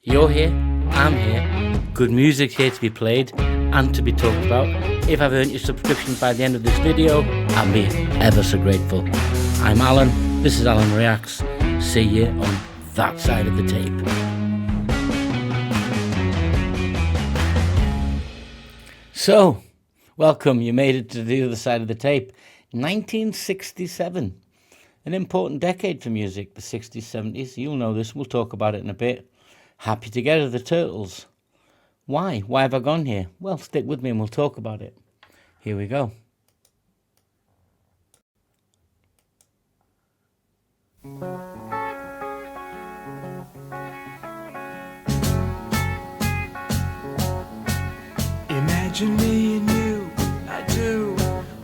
You're here, I'm here, good music's here to be played and to be talked about. If I've earned your subscription by the end of this video, I'll be ever so grateful. I'm Alan, this is Alan Reacts. See you on that side of the tape. So, welcome, you made it to the other side of the tape. 1967, an important decade for music, the 60s, 70s. You'll know this, we'll talk about it in a bit. Happy Together, the Turtles. Why? Why have I gone here? Well, stick with me and we'll talk about it. Here we go. Imagine me and you, I do.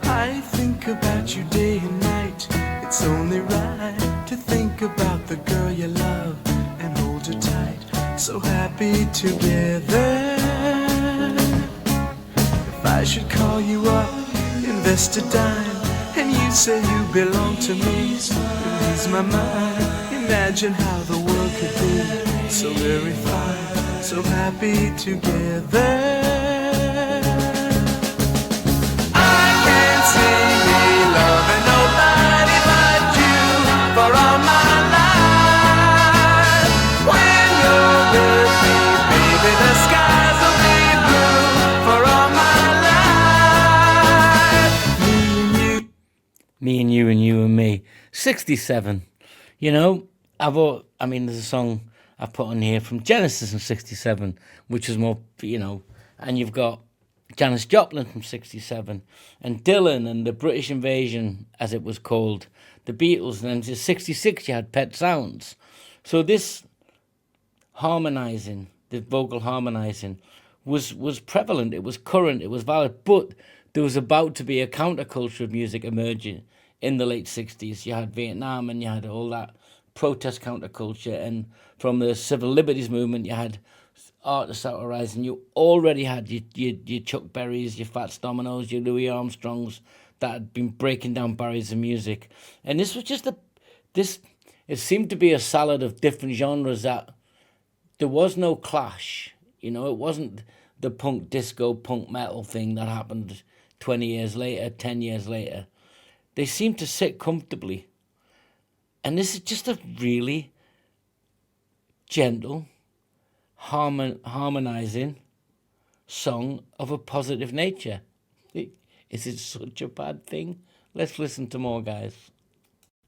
I think about you day and night. It's only right to think about the girl you love and hold her tight. So happy together. If I should call you up, invest a dime, and you say you belong to me, ease my mind. Imagine how the world could be so very fine, so happy together. Me and you and you and me. 67. You know, there's a song I put on here from Genesis in 67, which was more, and you've got Janis Joplin from 67, and Dylan and the British Invasion, as it was called, the Beatles, and then in 66 you had Pet Sounds. So this harmonizing, the vocal harmonizing, was prevalent, it was current, it was valid, but there was about to be a counterculture of music emerging in the late 60s. You had Vietnam and you had all that protest counterculture, and from the civil liberties movement you had artists out arising. You already had your Chuck Berrys, your Fats Dominoes, your Louis Armstrongs that had been breaking down barriers of music. And this was just it seemed to be a salad of different genres that there was no clash. It wasn't the punk disco, punk metal thing that happened 20 years later, 10 years later. They seem to sit comfortably. And this is just a really gentle, harmonizing song of a positive nature. Is it such a bad thing? Let's listen to more, guys.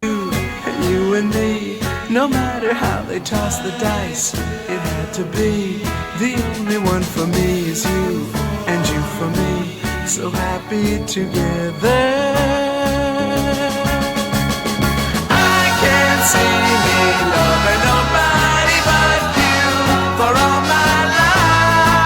You and me, no matter how they toss the dice, it had to be. The only one for me is you, and you for me, so happy together. I can't see me loving nobody but you for all my life.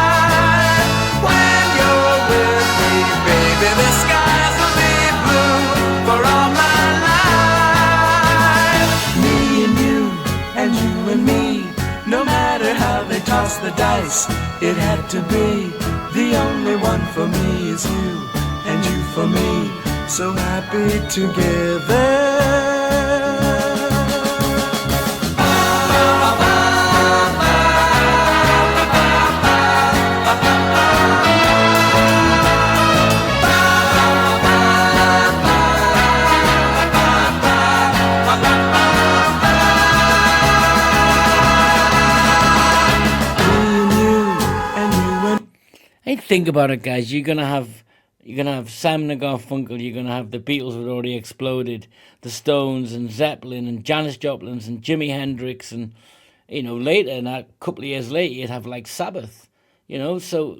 When you're with me, baby, the skies will be blue for all my life. Me and you and me, no matter how they toss the dice, it had to be. The only one for me is you, and you for me, so happy together. Think about it, guys. You're gonna have Simon and Garfunkel. You're gonna have the Beatles had already exploded, the Stones and Zeppelin and Janis Joplin's and Jimi Hendrix, and later, and a couple of years later, you'd have like Sabbath. So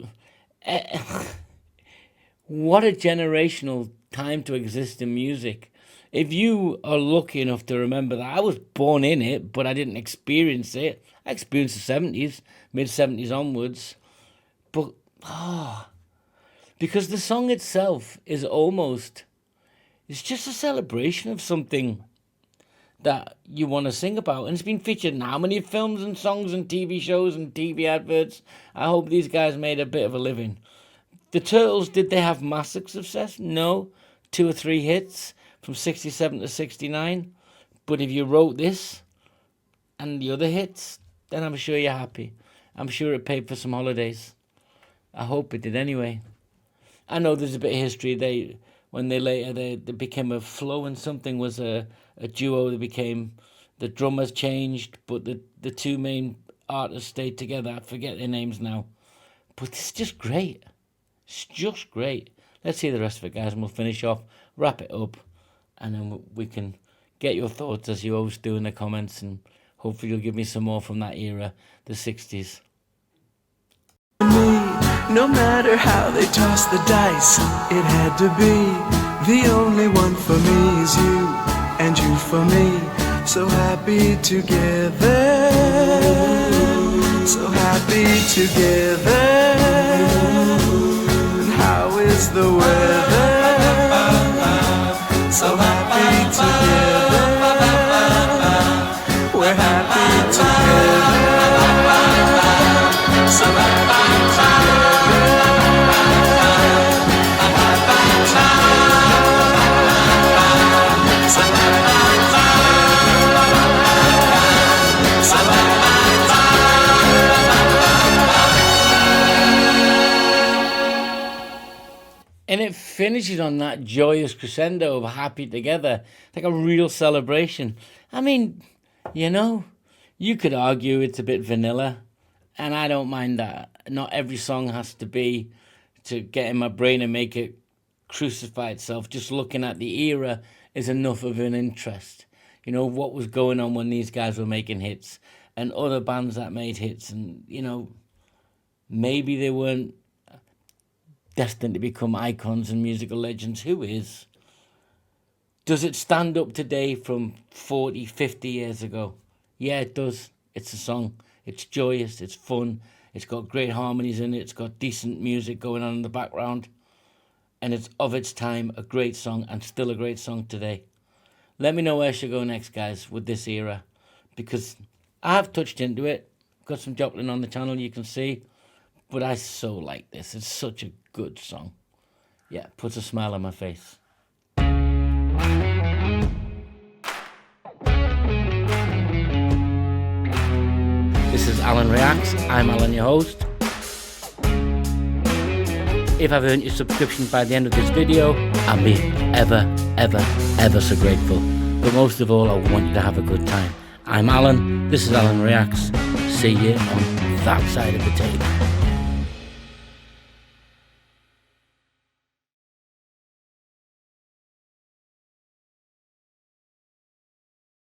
what a generational time to exist in music. If you are lucky enough to remember that, I was born in it, but I didn't experience it. I experienced the 70s, mid 70s onwards, but. Because the song itself is it's just a celebration of something that you want to sing about. And it's been featured in how many films and songs and TV shows and TV adverts? I hope these guys made a bit of a living. The Turtles, did they have massive success? No. 2 or 3 hits from 67 to 69. But if you wrote this and the other hits, then I'm sure you're happy. I'm sure it paid for some holidays. I hope it did anyway. I know there's a bit of history. When they became a Flow and Something was a duo. They became, the drummers changed, but the two main artists stayed together. I forget their names now. But it's just great. It's just great. Let's see the rest of it, guys, and we'll finish off, wrap it up, and then we can get your thoughts as you always do in the comments, and hopefully you'll give me some more from that era, the 60s. No matter how they toss the dice, it had to be. The only one for me is you, and you for me. So happy together, so happy together. And how is the weather? So happy together, we're happy together. So happy And it finishes on that joyous crescendo of happy together, like a real celebration. I mean, you could argue it's a bit vanilla, and I don't mind that. Not every song has to be to get in my brain and make it crucify itself. Just looking at the era is enough of an interest. What was going on when these guys were making hits and other bands that made hits, and, maybe they weren't destined to become icons and musical legends. Who is? Does it stand up today from 40, 50 years ago? Yeah, it does. It's a song. It's joyous. It's fun. It's got great harmonies in it. It's got decent music going on in the background. And it's of its time a great song, and still a great song today. Let me know where I should go next, guys, with this era, because I have touched into it. Got some Joplin on the channel, you can see. But I so like this. It's such a good song. Yeah, puts a smile on my face. This is Alan Reacts. I'm Alan, your host. If I've earned your subscription by the end of this video, I'll be ever, ever, ever so grateful. But most of all, I want you to have a good time. I'm Alan. This is Alan Reacts. See you on that side of the table.